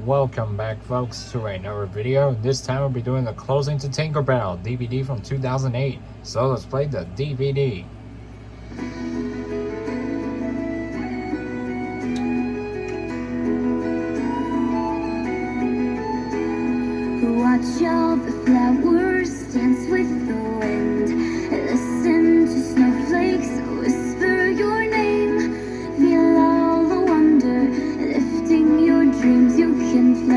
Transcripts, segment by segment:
Welcome back, folks, to another video. This time we'll be doing the Closing to Tinkerbell DVD from 2008. So let's play the DVD. Watch all the flowers dance with the wind. Listen to snowflakes whisper your name. Feel all the wonder lifting your dreams. You can fly.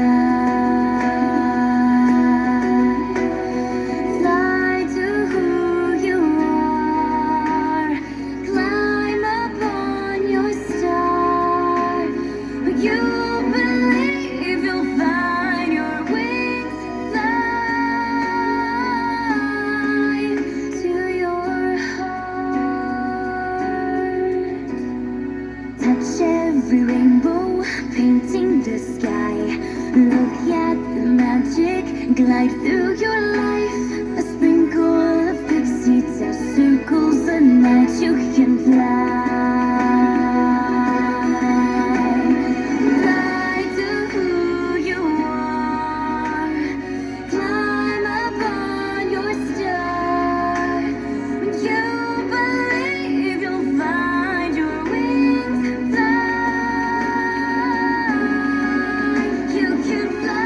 Fly to who you are. Climb upon your star. You believe you'll find your wings. Touch every rainbow, painting the sky. Look at the magic, glide through your life. A sprinkle of pixie dust circles the night. You can fly. Fly to who you are. Climb upon your star. You believe you'll find your wings. You can fly.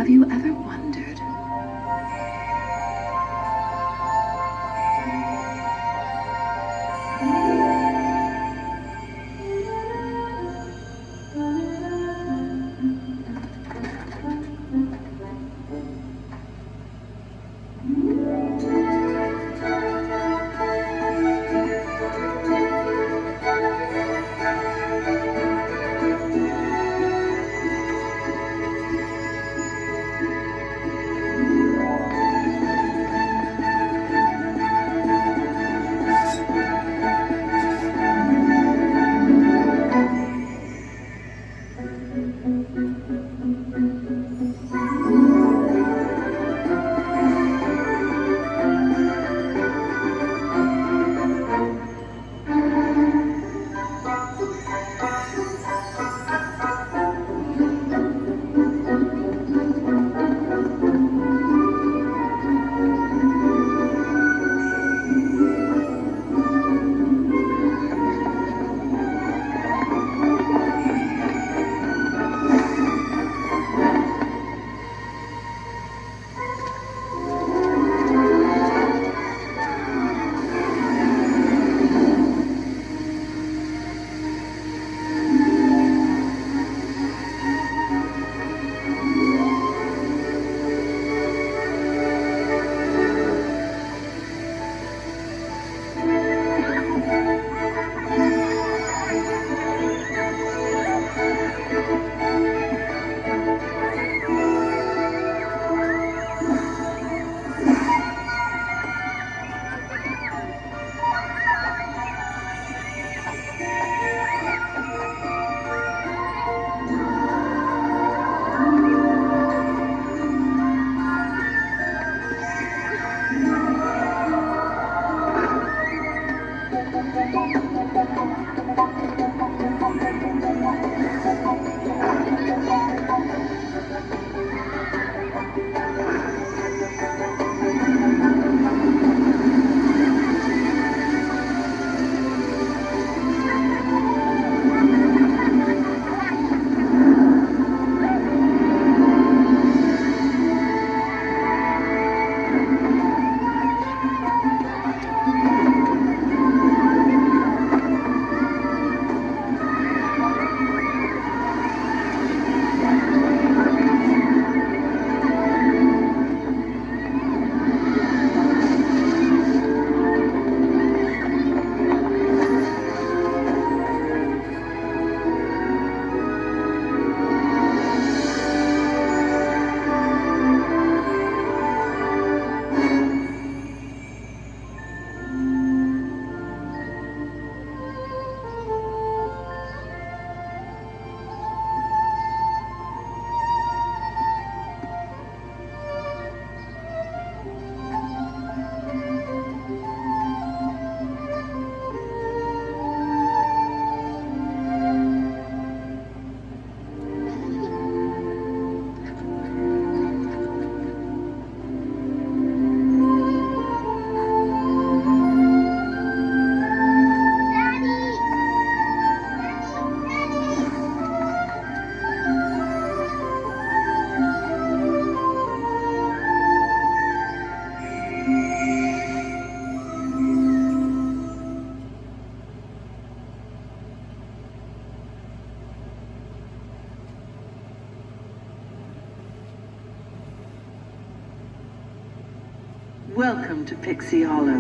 Have you ever wondered? Welcome to Pixie Hollow.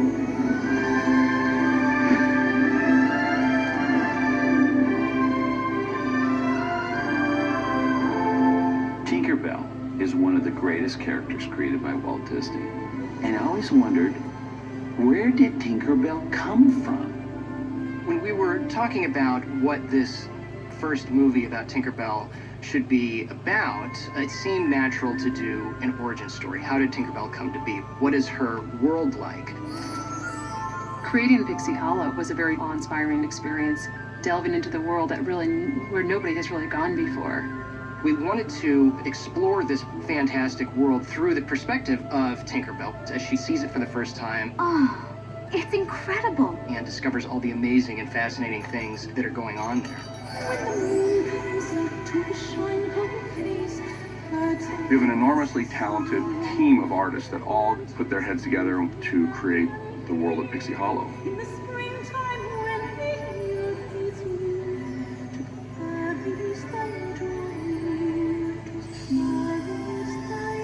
Tinkerbell is one of the greatest characters created by Walt Disney. And I always wondered, where did Tinkerbell come from? When we were talking about what this first movie about Tinkerbell should be about, it seemed natural to do an origin story. How did Tinkerbell come to be? What is her world like? Creating Pixie Hollow was a very awe-inspiring experience, delving into the world that where nobody has really gone before. We wanted to explore this fantastic world through the perspective of Tinkerbell as she sees it for the first time. Oh, it's incredible. And discovers all the amazing and fascinating things that are going on there. When the moon comes out to shine her face, We have an enormously talented team of artists that all put their heads together to create the world of Pixie Hollow. In the springtime when the youth is new, marvelous thy joy, marvelous thy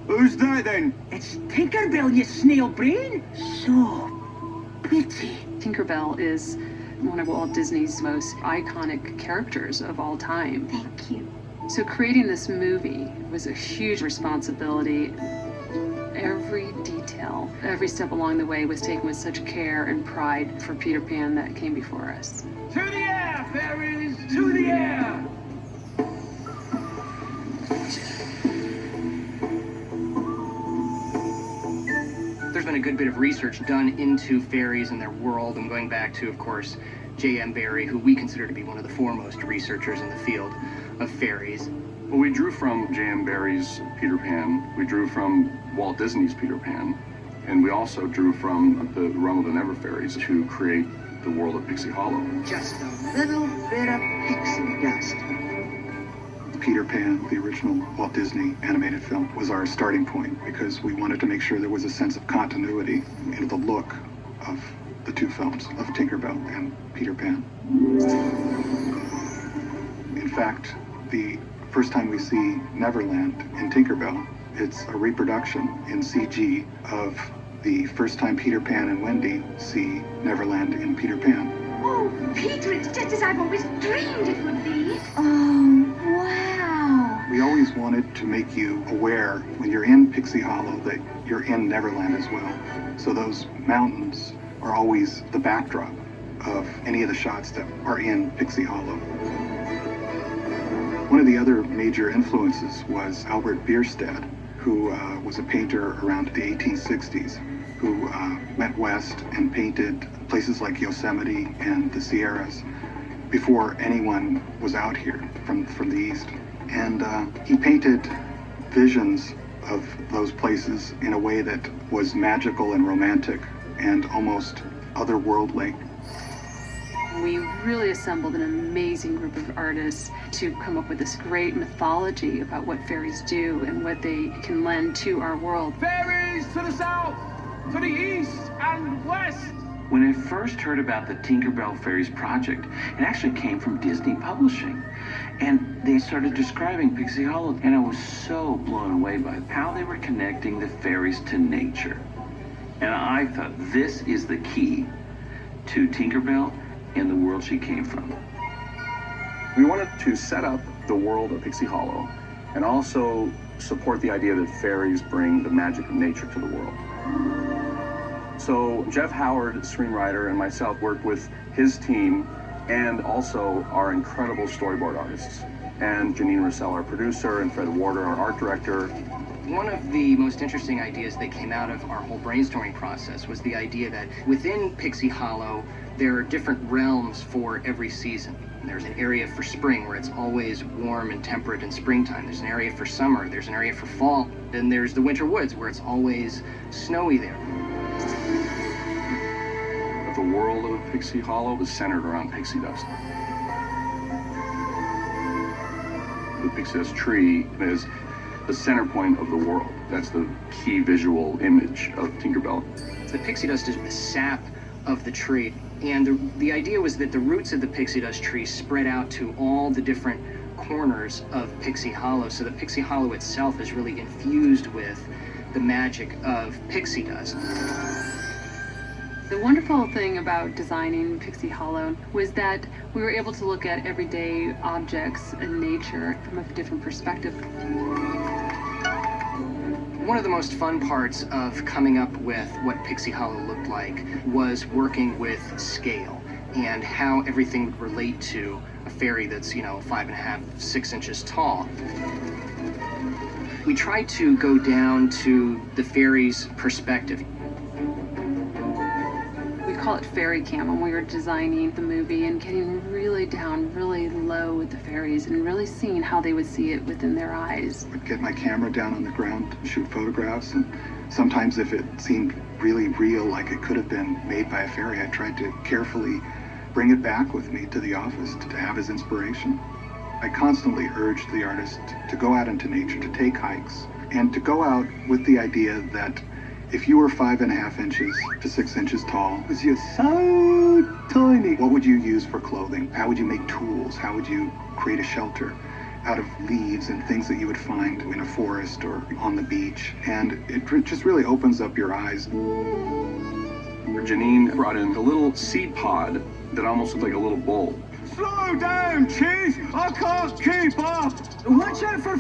Who's that then? It's Tinkerbell, you snail brain. So pretty. Tinkerbell is one of Walt Disney's most iconic characters of all time. Thank you. So creating this movie was a huge responsibility. Every detail, every step along the way was taken with such care and pride for Peter Pan that came before us. To the air, fairies! To the air! There's been a good bit of research done into fairies and their world, and going back to, of course, J.M. Barrie, who we consider to be one of the foremost researchers in the field of fairies. Well, we drew from J.M. Barrie's Peter Pan, we drew from Walt Disney's Peter Pan, and we also drew from the Realm of the Never Fairies to create the world of Pixie Hollow. Just a little bit of pixie dust. Peter Pan, the original Walt Disney animated film, was our starting point because we wanted to make sure there was a sense of continuity in the look of the two films, of Tinkerbell and Peter Pan. In fact, the first time we see Neverland in Tinkerbell, it's a reproduction in CG of the first time Peter Pan and Wendy see Neverland in Peter Pan. Oh, Peter, it's just as I've always dreamed it would be. Oh, wow. We always wanted to make you aware when you're in Pixie Hollow that you're in Neverland as well. So those mountains are always the backdrop of any of the shots that are in Pixie Hollow. One of the other major influences was Albert Bierstadt, who was a painter around the 1860s, who went west and painted places like Yosemite and the Sierras before anyone was out here from the east. And he painted visions of those places in a way that was magical and romantic and almost otherworldly. We really assembled an amazing group of artists to come up with this great mythology about what fairies do and what they can lend to our world. Fairies to the south, to the east and west! When I first heard about the Tinkerbell Fairies project, it actually came from Disney Publishing. And they started describing Pixie Hollow, and I was so blown away by how they were connecting the fairies to nature. And I thought, this is the key to Tinkerbell and the world she came from. We wanted to set up the world of Pixie Hollow and also support the idea that fairies bring the magic of nature to the world. So Jeff Howard, screenwriter, and myself worked with his team and also our incredible storyboard artists. And Janine Russell, our producer, and Fred Warder, our art director. One of the most interesting ideas that came out of our whole brainstorming process was the idea that within Pixie Hollow, there are different realms for every season. There's an area for spring where it's always warm and temperate in springtime. There's an area for summer. There's an area for fall. Then there's the winter woods where it's always snowy there. The world of Pixie Hollow is centered around pixie dust. The pixie dust tree is the center point of the world. That's the key visual image of Tinkerbell. The pixie dust is the sap of the tree. And the idea was that the roots of the pixie dust tree spread out to all the different corners of Pixie Hollow. So the Pixie Hollow itself is really infused with the magic of pixie dust. The wonderful thing about designing Pixie Hollow was that we were able to look at everyday objects in nature from a different perspective. One of the most fun parts of coming up with what Pixie Hollow looked like was working with scale and how everything would relate to a fairy that's, 5.5, 6 inches tall. We tried to go down to the fairy's perspective. We call it fairy cam when we were designing the movie and getting really down, really low with the fairies and really seeing how they would see it within their eyes. I'd get my camera down on the ground to shoot photographs, and sometimes if it seemed really real, like it could have been made by a fairy, I tried to carefully bring it back with me to the office to have as inspiration. I constantly urged the artist to go out into nature, to take hikes, and to go out with the idea that if you were 5.5 inches to 6 inches tall, because you're so tiny, what would you use for clothing? How would you make tools? How would you create a shelter out of leaves and things that you would find in a forest or on the beach? And it just really opens up your eyes. Janine brought in a little seed pod that almost looked like a little bowl. Slow down, Cheese! I can't keep up! Watch out for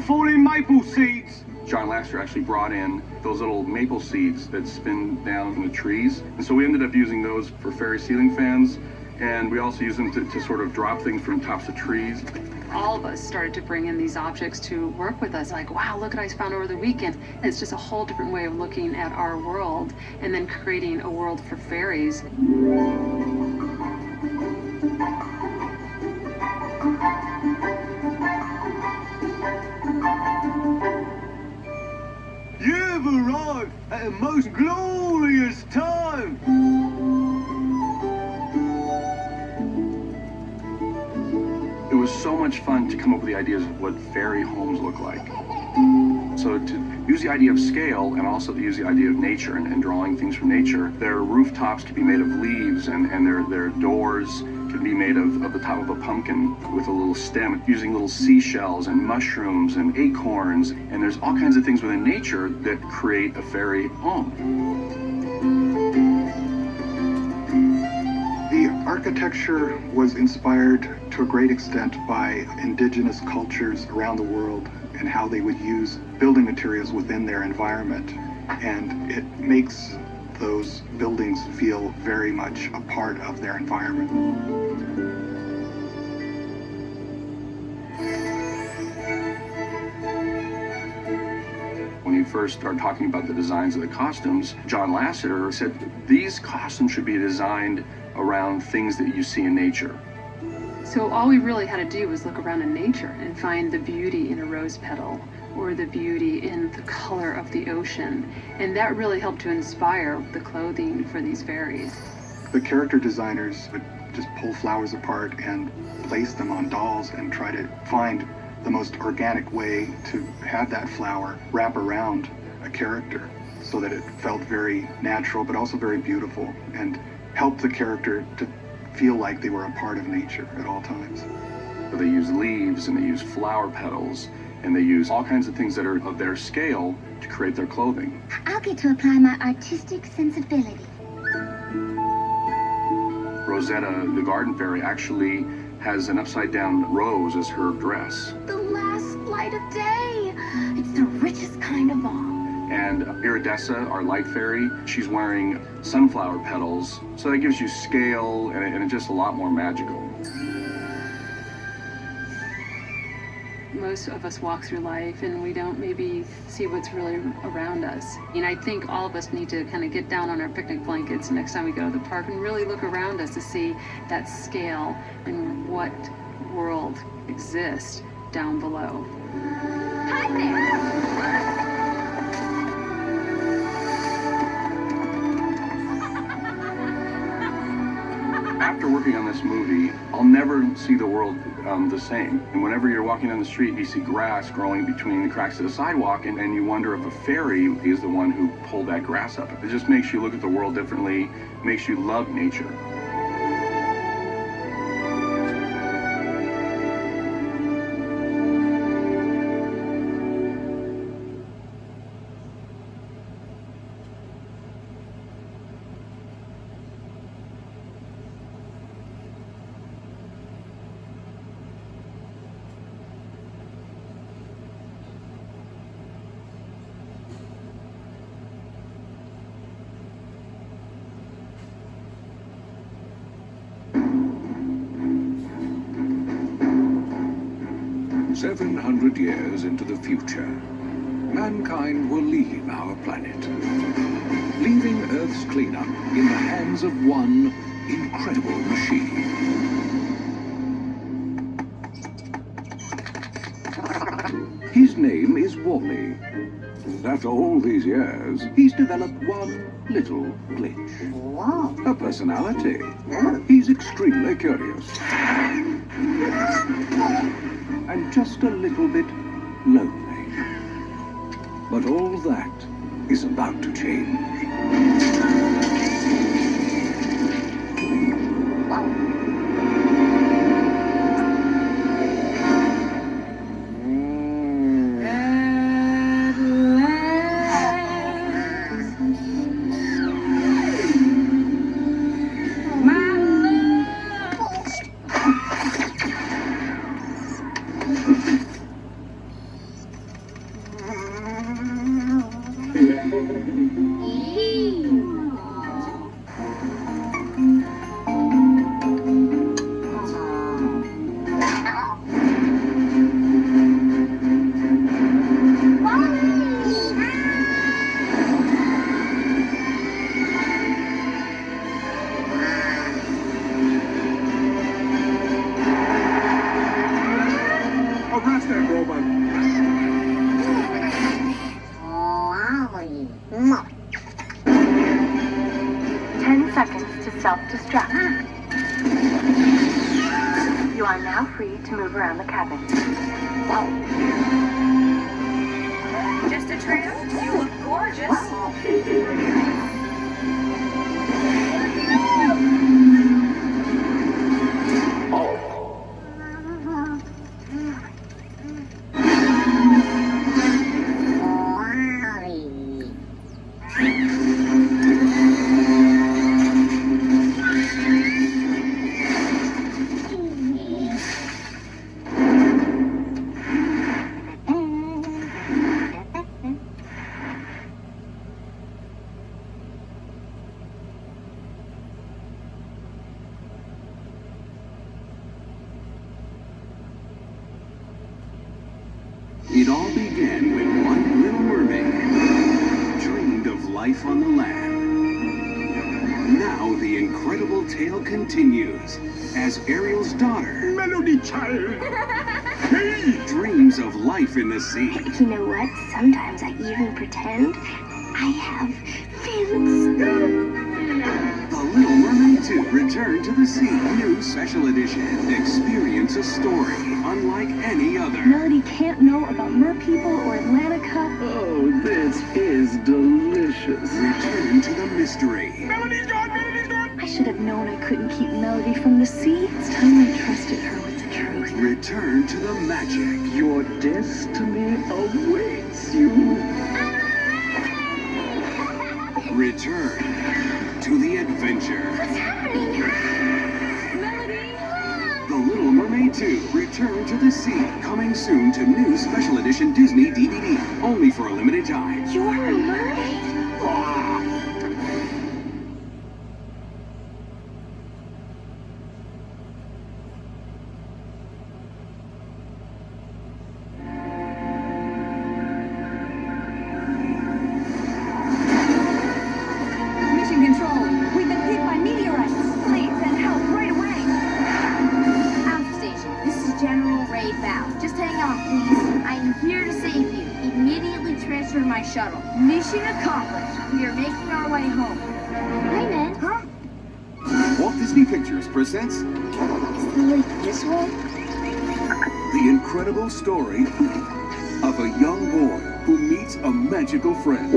falling maple seeds! John Lasseter actually brought in those little maple seeds that spin down in the trees. And so we ended up using those for fairy ceiling fans, and we also use them to sort of drop things from tops of trees. All of us started to bring in these objects to work with us, like, wow, look what I found over the weekend. It's just a whole different way of looking at our world and then creating a world for fairies. You've arrived at a most glorious time! It was so much fun to come up with the ideas of what fairy homes look like. So to use the idea of scale and also to use the idea of nature and drawing things from nature, their rooftops could be made of leaves and their doors could be made of the top of a pumpkin with a little stem, using little seashells and mushrooms and acorns. And there's all kinds of things within nature that create a fairy home. The architecture was inspired to a great extent by indigenous cultures around the world and how they would use building materials within their environment. And it makes those buildings feel very much a part of their environment. When he first started talking about the designs of the costumes, John Lasseter said, these costumes should be designed around things that you see in nature. So all we really had to do was look around in nature and find the beauty in a rose petal or the beauty in the color of the ocean. And that really helped to inspire the clothing for these fairies. The character designers would just pull flowers apart and place them on dolls and try to find the most organic way to have that flower wrap around a character so that it felt very natural but also very beautiful and help the character to feel like they were a part of nature at all times. They use leaves and they use flower petals and they use all kinds of things that are of their scale to create their clothing. I'll get to apply my artistic sensibility. Rosetta, the garden fairy, actually has an upside-down rose as her dress. The last light of day. It's the richest kind of all. And Iridessa, our light fairy, she's wearing sunflower petals. So that gives you scale and it's just a lot more magical. Most of us walk through life and we don't maybe see what's really around us. And I think all of us need to kind of get down on our picnic blankets next time we go to the park and really look around us to see that scale and what world exists down below. Hi there! After working on this movie, I'll never see the world the same. And whenever you're walking down the street, you see grass growing between the cracks of the sidewalk, and you wonder if a fairy is the one who pulled that grass up. It just makes you look at the world differently, makes you love nature. "700 years into the future, mankind will leave our planet, leaving Earth's cleanup in the hands of one incredible machine. His name is Wally. And after all these years, he's developed one little glitch. A personality. He's extremely curious. And just a little bit lonely. But all that is about to change. Arrest that robot! 10 seconds to self-destruct. You are now free to move around the cabin. Just a trio? You look gorgeous. It all began when one little mermaid dreamed of life on the land. Now the incredible tale continues as Ariel's daughter, Melody Child! dreams of life in the sea. You know what? Sometimes I even pretend I have fins. The Little Mermaid 2 Return to the Sea, new special edition. Experience a story unlike any other. Melody can't know about merpeople or Atlantica. Oh, this is delicious. Return to the mystery. Melody's gone! Melody's gone! I should have known I couldn't keep Melody from the sea. It's time I trusted her with the truth. Return to the magic. Your destiny awaits you. Return to the adventure. What's happening? Melody! The Little Mermaid 2 Return to the Sea. Coming soon to new special edition Disney DVD. Only for a limited time. You're a mermaid? Mission Control, we've been hit by meteorites. Please send help right away. Alpha Station, this is General Ray Bouns. Just hang on, please. I am here to save you. Immediately transfer to my shuttle. Mission accomplished. We are making our way home. Hi, Ned. Huh? Walt Disney Pictures presents Is the lake this way? The incredible story of a young boy who meets a magical friend.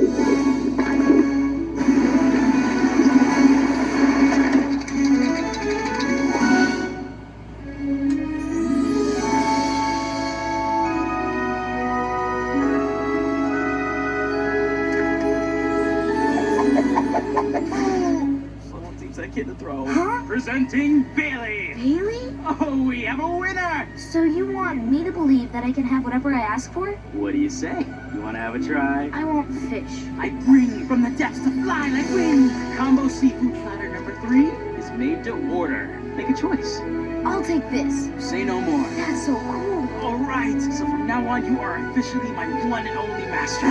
Someone seems that kid to throw. Huh? Presenting Bailey! Bailey? Oh, we have a winner! So you want me to believe that I can have whatever I ask for? What do you say? You want to have a try? I won't fish. I bring from the depths to fly like wind. Combo seafood platter number 3 is made to order. Make a choice. I'll take this. Say no more. That's so cool. All right. So from now on, you are officially my one and only master.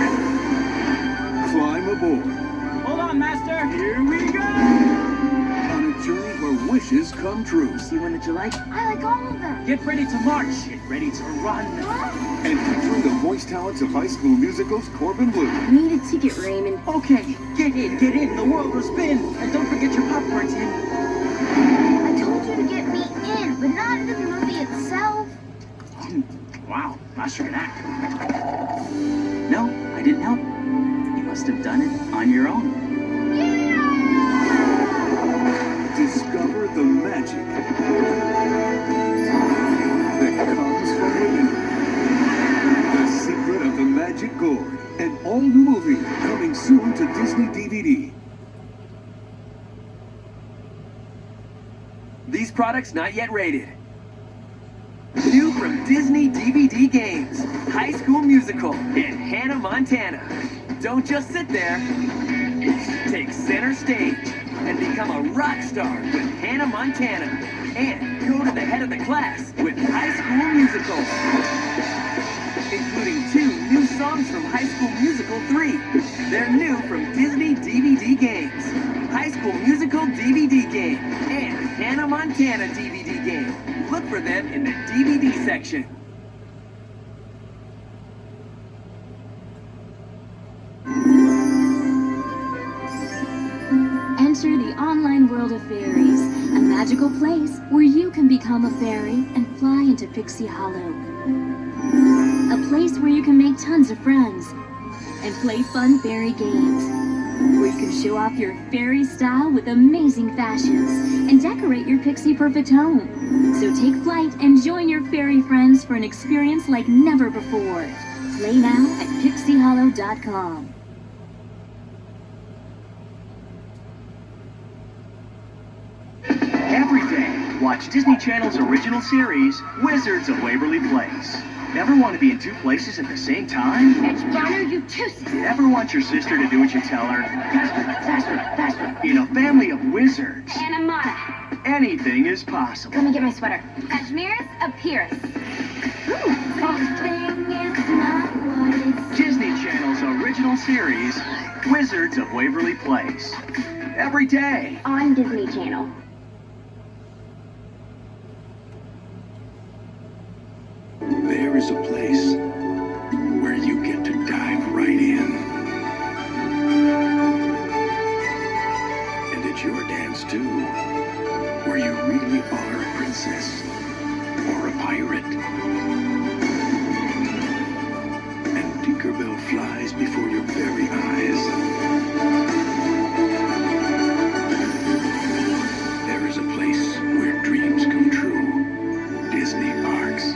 Climb aboard Hold on, master. Here we go. on journey where wishes come true. See one that you like? I like all of them. Get ready to march. Get ready to run. And featuring the voice talents of High School Musical's Corbin Blue. Need a ticket, Raymond. Okay, get in. The world will spin. And don't forget your popcorn tin. I told you to get me in, but not into the movie itself. Wow, master can act. No, I didn't help. You must have done it on your own. Discover the magic that comes from within. The Secret of the Magic Gourd, an all-new movie coming soon to Disney DVD. These products not yet rated. New from Disney DVD Games, High School Musical in Hannah, Montana. Don't just sit there. Take center stage and become a rock star with Hannah, Montana. And go to the head of the class with High School Musical. Including 2 new songs from High School Musical 3. They're new from Disney DVD Games. High School Musical DVD Game and Hannah, Montana DVD Game. Look for them in the DVD section. Enter the online world of fairies, a magical place where you can become a fairy and fly into Pixie Hollow. A place where you can make tons of friends and play fun fairy games, where you can show off your fairy style with amazing fashions and decorate your pixie perfect home. So take flight and join your fairy friends for an experience like never before. Play now at pixiehollow.com. Every day, watch Disney Channel's original series, Wizards of Waverly Place. Ever want to be in 2 places at the same time? Edge runner, you choose. Ever want your sister to do what you tell her? Faster. In a family of wizards, Anamata. anything is possible. Let me get my sweater. Kashmir's Appearance. Disney Channel's original series, Wizards of Waverly Place. Every day. On Disney Channel. There is a place where you get to dive right in. And it's your dance too, where you really are a princess or a pirate. And Tinkerbell flies before your very eyes. There is a place where dreams come true. Disney Parks.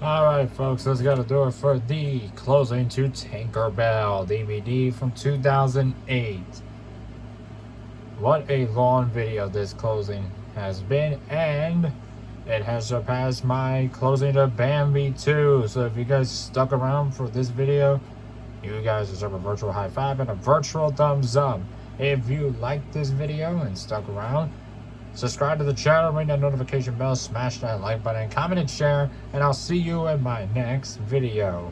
Alright folks, that's gotta do it for the closing to Tinkerbell DVD from 2008. What a long video this closing has been, and it has surpassed my closing to Bambi 2. So if you guys stuck around for this video, you guys deserve a virtual high five and a virtual thumbs up. If you liked this video and stuck around, subscribe to the channel, ring that notification bell, smash that like button, comment and share, and I'll see you in my next video.